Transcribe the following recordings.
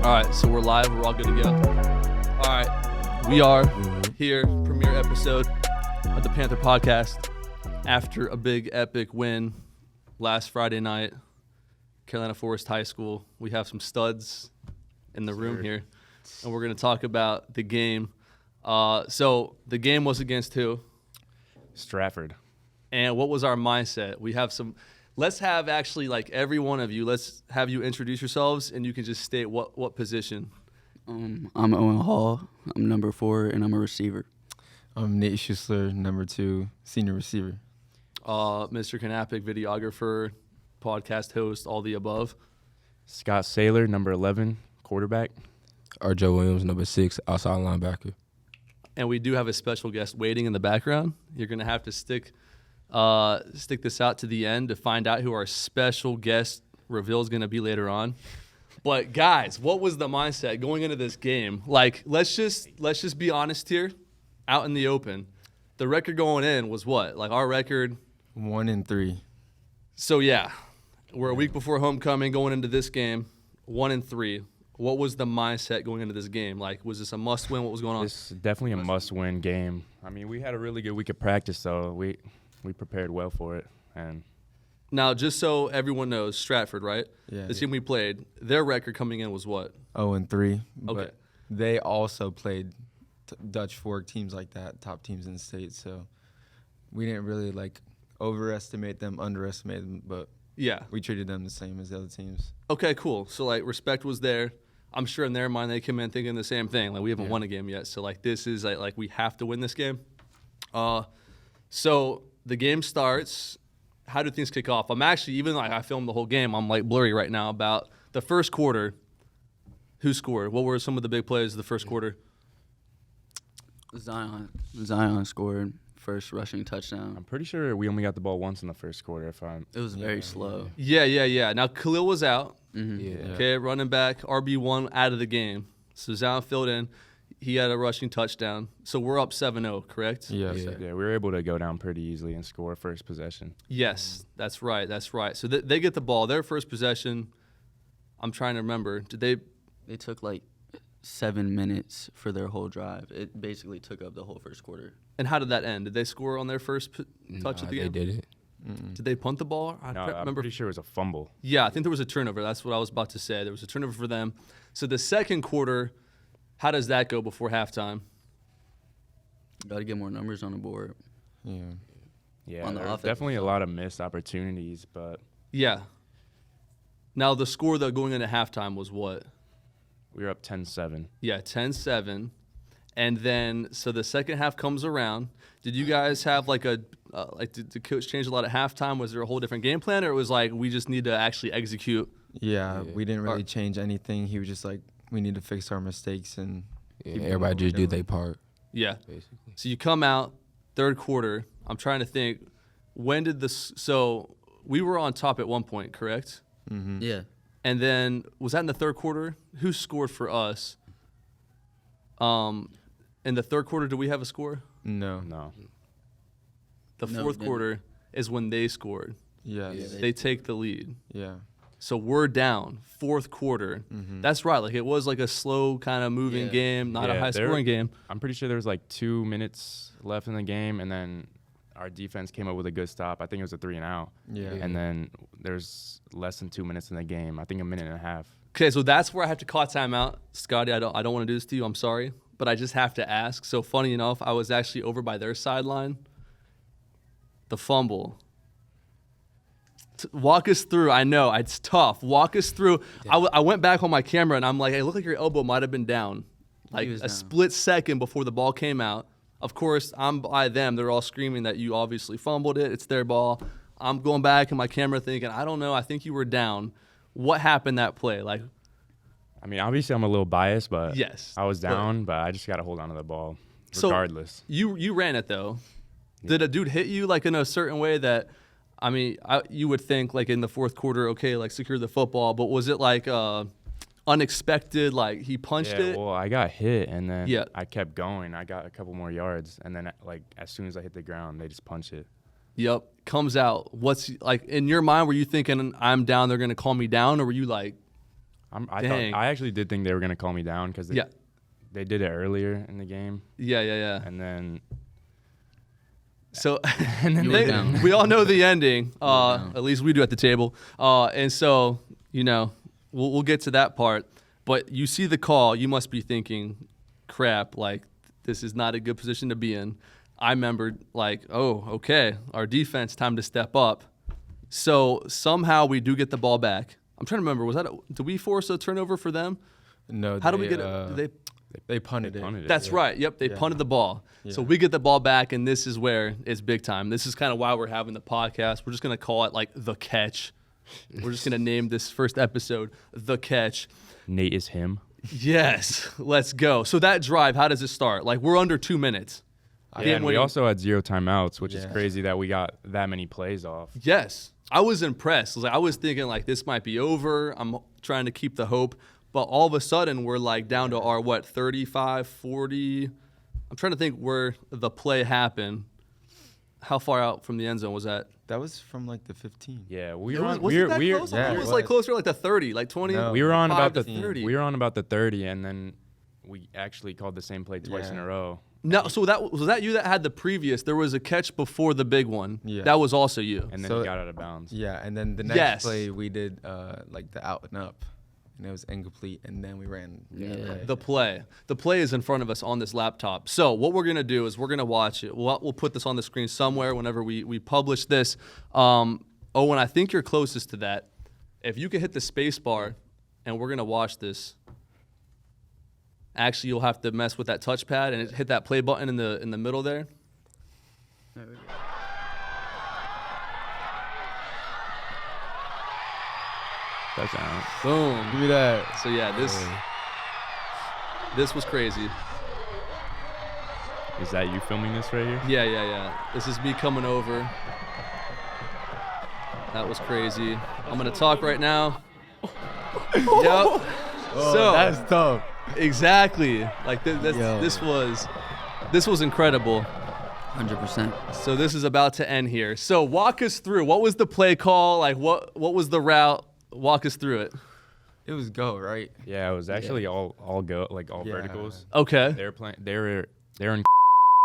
All right, so we're live. We're all good to go. All right, we are here, premiere episode of the Panther podcast after a big epic win last Friday night, Carolina Forest High School. We have some studs in the room here, and we're going to talk about the game. So the game was against who? Stratford. And what was our mindset? We have some. Let's have actually like every one of you. Let's have you introduce yourselves, and you can just state what position. I'm Owen Hall. I'm number 4, and I'm a receiver. I'm Nate Schussler, number 2, senior receiver. Mr. Kanapic, videographer, podcast host, all the above. Scott Saylor, number 11, quarterback. R.J. Williams, number 6, outside linebacker. And we do have a special guest waiting in the background. You're going to have to stick this out to the end to find out who our special guest reveal is going to be later on. But guys, what was the mindset going into this game? Like, let's just be honest here, out in the open. The record going in was what? Like our record 1-3. So yeah, we're a week before homecoming going into this game, 1-3. What was the mindset going into this game? Like, was this a must-win? What was going on? This is definitely a must-win game. I mean, we had a really good week of practice, so we prepared well for it. And Now, just so everyone knows, Stratford, right? Yeah. The team we played, their record coming in was what? 0-3. Okay. But they also played Dutch Fork teams like that, top teams in the state. So we didn't really overestimate them, underestimate them, but Yeah. we treated them the same as the other teams. Okay, cool. So, like, respect was there. I'm sure in their mind they came in thinking the same thing. Like, we haven't won a game yet. So, like, this is, like we have to win this game. So the game starts. How do things kick off? I'm actually, even like I filmed the whole game, I'm, like, blurry right now about the first quarter. Who scored? What were some of the big plays of the first quarter? Zion scored first rushing touchdown. I'm pretty sure we only got the ball once in the first quarter. It was very slow. Yeah. Now, Khalil was out. Mm-hmm. Yeah. Okay, running back, RB1 out of the game. So Zion filled in. He had a rushing touchdown. So we're up 7-0, correct? Yes. Yeah. Yeah, we were able to go down pretty easily and score first possession. Yes, that's right. So they get the ball. Their first possession, I'm trying to remember. Did they? They took like 7 minutes for their whole drive. It basically took up the whole first quarter. And how did that end? Did they score on their first touch of the game? They did it. Did they punt the ball? I No, can't I'm remember. pretty sure it was a fumble. Yeah, I think there was a turnover. That's what I was about to say. There was a turnover for them. So the second quarter, how does that go before halftime? Got to get more numbers on the board. Yeah. Yeah, On the there was offensive definitely a side. lot of missed opportunities, but Yeah. Now the score though going into halftime was what? we were up 10-7. Yeah, 10-7. And then, so the second half comes around. Did you guys have did the coach change a lot at halftime? Was there a whole different game plan, or it was like, we just need to actually execute? Yeah, Yeah. we didn't really change anything. He was just like, we need to fix our mistakes and Yeah, keep everybody doing just what we're do their doing. part, Yeah. basically. So you come out, third quarter. I'm trying to think, when did this, so we were on top at one point, correct? Mm-hmm. Yeah. And then, was that in the third quarter? Who scored for us? In the third quarter, do we have a score? No. No. The No, fourth didn't. quarter is when they scored. Yes. Yeah, They take the lead. Yeah. So we're down, fourth quarter. Mm-hmm. That's right. Like, it was like a slow kind of moving Yeah. game, not a Yeah, high-scoring game. I'm pretty sure there was like 2 minutes left in the game, and then our defense came up with a good stop. I think it was a 3-and-out. Yeah. And then there's less than 2 minutes in the game. I think a minute and a half. Okay, so that's where I have to call timeout. Scotty, I don't want to do this to you. I'm sorry, but I just have to ask. So funny enough, I was actually over by their sideline. The fumble. Walk us through. I know it's tough. Walk us through. I went back on my camera and I'm like, hey, look like your elbow might have been down, like was a down. split second before the ball came out. Of course, I'm by them. They're all screaming that you obviously fumbled it. It's their ball. I'm going back in my camera thinking, I don't know. I think you were down. What happened that play? Like, I mean, obviously I'm a little biased, but yes. I was down, but I just got to hold on to the ball So- regardless. You ran it though. Did a dude hit you like in a certain way that, I mean, you would think like in the fourth quarter, okay, like secure the football, but was it like unexpected, like he punched Yeah, it? well, I got hit, and then Yeah. I kept going. I got a couple more yards, and then like as soon as I hit the ground, they just punch it. Yep, comes out. What's like in your mind? Were you thinking I'm down? They're gonna call me down, or were you like, Dang. I actually did think they were gonna call me down because Yeah. they did it earlier in the game, Yeah. and then So You were down. we all know the ending. down. At least we do at the table. And so, we'll get to that part. But you see the call, you must be thinking, crap, like this is not a good position to be in. I remembered like, oh, okay, our defense, time to step up. So somehow we do get the ball back. I'm trying to remember, did we force a turnover for them? No. How do we get it? They punted it. punted it. That's right. Yep, they Yeah. punted the ball. So Yeah. we get the ball back, and this is where it's big time. This is kind of why we're having the podcast. We're just going to call it like The Catch. We're just going to name this first episode The Catch. Nate is him. Yes, let's go. So that drive, how does it start? Like we're under 2 minutes. Yeah, and we winning. also had 0 timeouts, which is Yeah. crazy that we got that many plays off. Yes, I was impressed. I was thinking like this might be over. I'm trying to keep the hope. But all of a sudden, we're like down to our, 35, 40. I'm trying to think where the play happened. How far out from the end zone was that? That was from like the 15. Yeah, we It were was, on. was We it were, that we were, close? Yeah, it it was like was. closer to like the 30, like 20. No. we were on 5 about to the 30. we were on about the 30, and then we actually called the same play twice in Yeah. a row. No, so was that you that had the previous? There was a catch before the big one. Yeah. That was also you. And then So- he got out of bounds. Yeah, and then the next Yes. play we did like the out and up, and it was incomplete, and then we ran. Yeah. The play is in front of us on this laptop. So what we're gonna do is we're gonna watch it. We'll put this on the screen somewhere whenever we publish this. Owen, I think you're closest to that. If you could hit the space bar, and we're gonna watch this. Actually, you'll have to mess with that touchpad and hit that play button in the middle there. Touchdown. Boom. Give me that. So yeah, this was crazy. Is that you filming this right here? Yeah. This is me coming over. That was crazy. I'm gonna talk right now. Yep. So That's tough. exactly. Like Yo. this was incredible. 100%. So this is about to end here. So walk us through. What was the play call? Like what was the route? Walk us through it. It was go, right? Yeah, it was actually all go, like all Yeah. verticals. Okay. They were playing. They were in.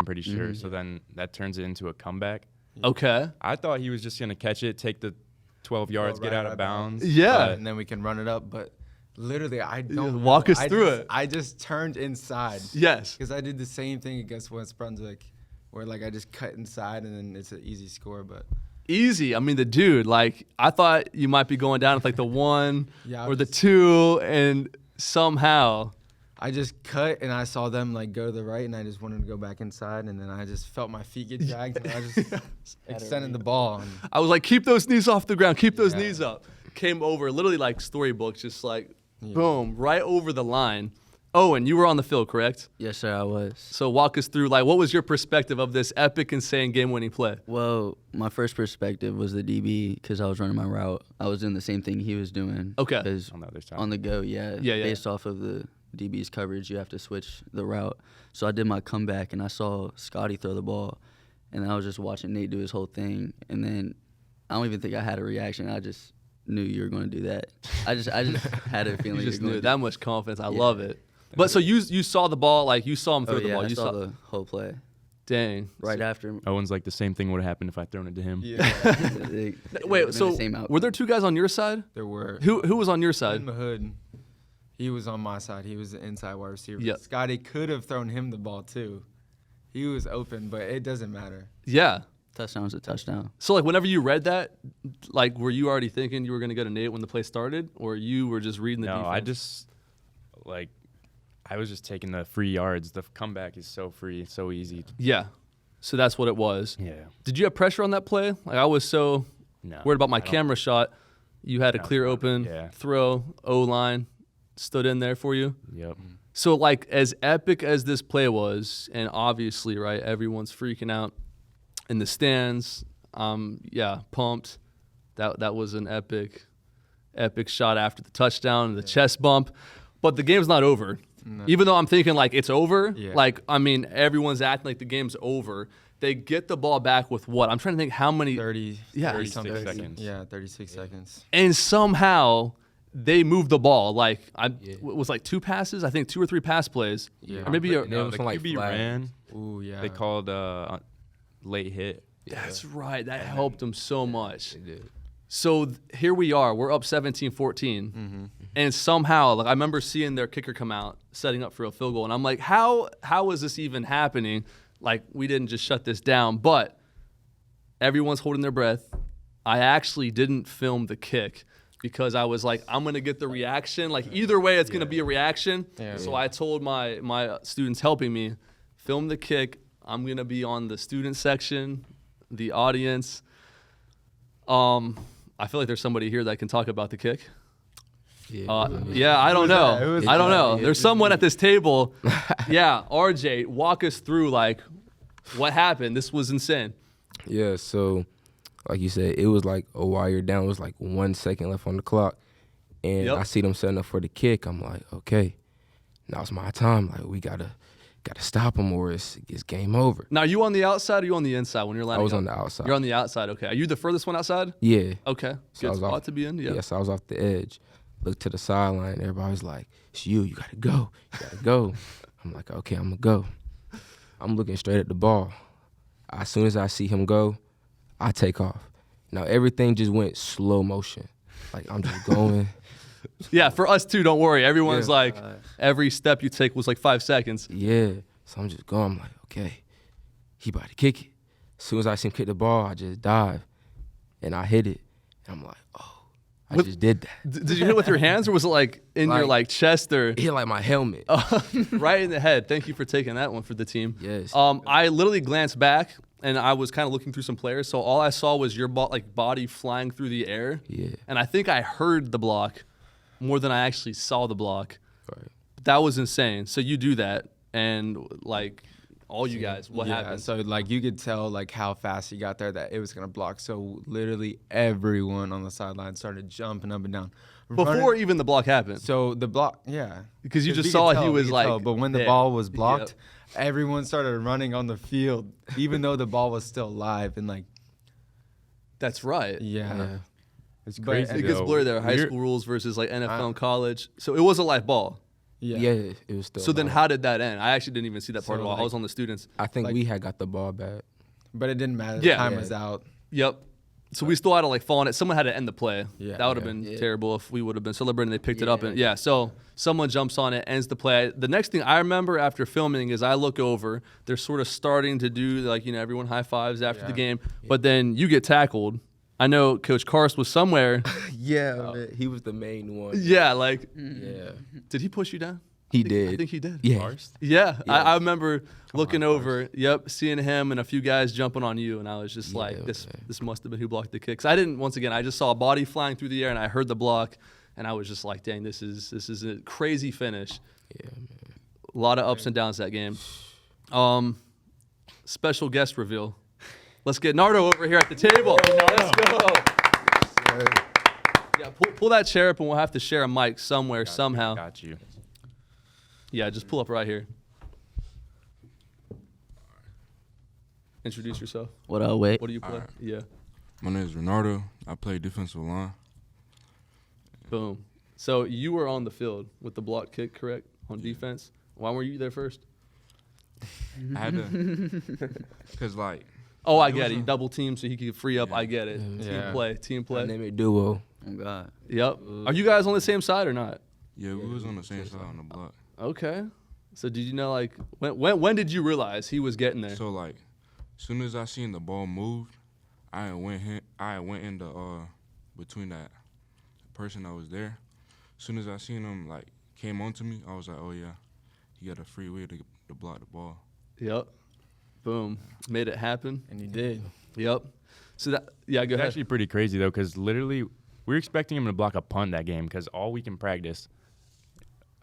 I'm pretty sure. So then that turns it into a comeback. Okay. I thought he was just gonna catch it, take the 12 yards, right get out out of of bounds. Yeah. And then we can run it up, but literally, I don't walk know. us through it. I just turned inside. Yes. Because I did the same thing against West Brunswick, where like I just cut inside and then it's an easy score. But Easy. I mean, the dude. Like I thought you might be going down with like the 1 Yeah, I or the was- 2, and somehow. I just cut and I saw them like go to the right, and I just wanted to go back inside, and then I just felt my feet get dragged, and I just extended the ball. And I was like, keep those knees off the ground. Keep those Yeah. knees up. Came over, literally like storybook, just like, Yeah. boom, right over the line. Oh, and you were on the field, correct? Yes, sir, I was. So walk us through, like, what was your perspective of this epic, insane game-winning play? Well, my first perspective was the DB because I was running my route. I was doing the same thing he was doing. Okay. 'Cause On the other side. on the go, yeah. Yeah. Based off of the DB's coverage, you have to switch the route. So I did my comeback, and I saw Scotty throw the ball, and I was just watching Nate do his whole thing. And then I don't even think I had a reaction. I just knew you were going to do that. I just had a feeling You just you were knew going that much confidence. I Yeah. love it. But so you saw the ball, like you saw him throw Oh, the yeah, ball. I You saw the whole play. Dang. Right after. Owen's like the same thing would have happened if I thrown it to him. it would've Wait, been so the same outcome. were there 2 guys on your side? there were Who was on your side? in the hood. He was on my side. He was the inside wide receiver. Yep. Scotty could have thrown him the ball too. He was open, but it doesn't matter. Yeah. Touchdown's a touchdown. So like whenever you read that, like were you already thinking you were gonna go to Nate when the play started, or you were just reading the No, defense? I just I was just taking the free yards. The comeback is so free, it's so easy. Yeah. So that's what it was. Yeah. Did you have pressure on that play? Like I was so No. worried about my I don't- camera shot. You had a No, clear open yeah. throw, O-line stood in there for you. Yep. So like as epic as this play was, and obviously, right, everyone's freaking out in the stands. Yeah, pumped. That was an epic shot after the touchdown, the chest bump. But the game's not over. No. Even though I'm thinking like it's over, Yeah. like I mean everyone's acting like the game's over. They get the ball back with what? I'm trying to think how many 30, Yeah. 30 something 36 seconds. Yeah, 36 seconds. and somehow they moved the ball. Like Yeah. it was like 2 passes, I think 2 or 3 pass plays. Yeah. Or maybe And there No, was the some, like, QB flags. ran. Ooh, yeah. They called late hit. That's right. That helped them so much. They did. So here we are. We're up 17-14. And somehow, like I remember seeing their kicker come out, setting up for a field goal, and I'm like, how is this even happening? Like we didn't just shut this down, but everyone's holding their breath. I actually didn't film the kick because I was like, I'm gonna get the reaction. Like either way, it's gonna be a reaction. Yeah. So I told my students helping me, film the kick. I'm gonna be on the student section, the audience. I feel like there's somebody here that can talk about the kick. Yeah, I don't know. Who was I don't that? know. There's someone at this table. Yeah, RJ, walk us through like what happened. This was insane. Yeah, so like you said, it was like a wire down. It was like 1 second left on the clock. And Yep. I see them setting up for the kick. I'm like, okay, now it's my time. Like we gotta stop them or it's game over. Now, are you on the outside or you on the inside when you're lining I was up? on the outside. You're on the outside. Okay. Are you the furthest one outside? Yeah. Okay. So I Good was spot off- to be in. Yeah. So I was off the edge. Looked to the sideline. Everybody's like, it's you. You gotta go. You gotta go. I'm like, okay, I'm gonna go. I'm looking straight at the ball. As soon as I see him go, I take off. Now everything just went slow motion. Like I'm just going. Yeah. For us too. Don't worry. Everyone's Yeah. like, every step you take was like 5 seconds. Yeah. So I'm just going. I'm like, okay, he about to kick it. As soon as I see him kick the ball, I just dive. And I hit it. And I'm like, oh, I With- just did that. Did you hit it with your hands or was it like in your Like- like chest or It hit like my helmet. right in the head? Thank you for taking that one for the team. Yes. I literally glanced back and I was kind of looking through some players. So all I saw was your body flying through the air. Yeah. And I think I heard the block more than I actually saw the block. Right. That was insane. So you do that and like all you guys, what yeah, happened? so like you could tell like how fast he got there that it was gonna block. So literally everyone on the sideline started jumping up and down. Before Running- even the block happened. So the block, yeah. Because you just we saw could he tell, was we could like tell. But when the there. ball was Yep. blocked, everyone started running on the field, even though the ball was still live. And like, That's right. yeah. It's But crazy. It gets though. blurry there. High We're- school rules versus like NFL and college. So it was a live ball. Yeah, it was still. So then live. how did that end? I actually didn't even see that part So, at all. I like- was on the students. I think like- we had got the ball back. But it didn't matter. Yeah. The time Yeah. was out. Yep. So we still had to like fall on it. Someone had to end the play. Yeah. That would have Yeah. been Yeah. terrible if we would have been celebrating. They picked it up Yeah. and yeah. So someone jumps on it, ends the play. The next thing I remember after filming is I look over. They're sort of starting to do like everyone high fives after the Yeah. game, but then you get tackled. I know Coach Karst was somewhere. Yeah, man, he was the main one. Yeah, like Yeah, did he push you down? he I did. think he did. Yeah, Yeah, Yeah. I remember looking on, over, seeing him and a few guys jumping on you, and I was just Yeah, like, this okay. this must have been who blocked the kick. 'Cause I didn't. Once again, I just saw a body flying through the air, and I heard the block, and I was just like, dang, this is a crazy finish. yeah, man. A lot of ups and downs that game. Special guest reveal. Let's get Nardo over here at the table. Let's go. Yeah, pull that chair up, and we'll have to share a mic somewhere, somehow. Got you. Yeah, just pull up right here. Introduce yourself. What up, wait? What do you play? Alright. Yeah. My name is Renardo. I play defensive line. Boom. So you were on the field with the block kick, correct? On defense. Why were you there first? I had to, cause like, Oh, I It get was it. You a- double team so he could free up. Yeah. I get it. Yeah. Team play. Name it duo. Oh God. Yep. Are you guys on the same side or not? yeah, we was on the same side on the block. Okay. So did you know like when did you realize he was getting there? So like, soon as I seen the ball moved, I went in the between that person that was there. Soon as I seen him like came onto me, I was like, oh yeah, he got a free way to block the ball. Yep. Boom. Made it happen. And you did. Yep. So that yeah, go It's ahead. actually pretty crazy though, because literally we were expecting him to block a punt that game, because all week in practice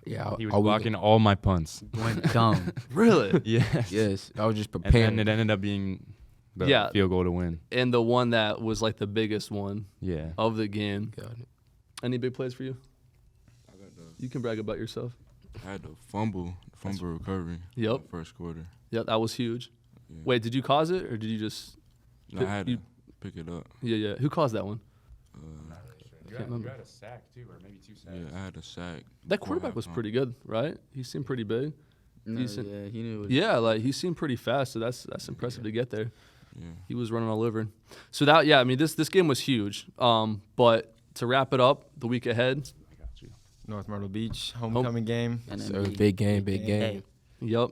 Yeah, he was all blocking all my punts. Went dumb. Really? Yes. Yes, I was just And preparing. then it ended up being the Yeah. field goal to win. And the one that was like the biggest one Yeah. of the game. Got it. Any big plays for you? I got You can brag about yourself. I had the fumble recovery. Yep. First quarter. Yep, that was huge. Yeah. Wait, did you cause it or did you just? No, I had you- to pick it up. Yeah. Who caused that one? can't remember. You had a sack too, or maybe 2 sacks. Yeah, I had a sack. That before quarterback was halftime. pretty good, right? He seemed pretty big. No, Decent. yeah, he knew. Yeah, like he seemed pretty fast, so that's impressive to get there. Yeah. He was running all over. So that, yeah, I mean, this game was huge. But to wrap it up, the week ahead, I got you. North Myrtle Beach homecoming game. And then So me. big game, big game. Hey, yep.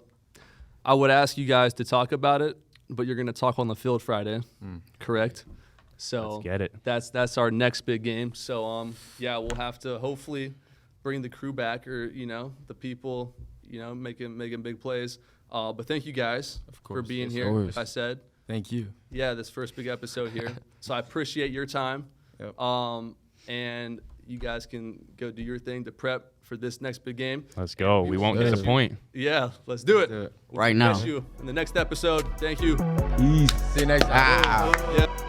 I would ask you guys to talk about it, but you're going to talk on the field Friday, correct? So Let's get it. that's our next big game. So yeah, we'll have to hopefully bring the crew back, or the people, making big plays. But thank you guys Of for course, being yes, here. of course. Like I said, Thank you. yeah, this first big episode here. So I appreciate your time. Yep. And you guys can go do your thing to prep for this next big game. Let's go. We won't Let's disappoint. Yeah, let's do it. Do it. Right We'll now. catch you in the next episode. Thank you. See you next time. Yeah.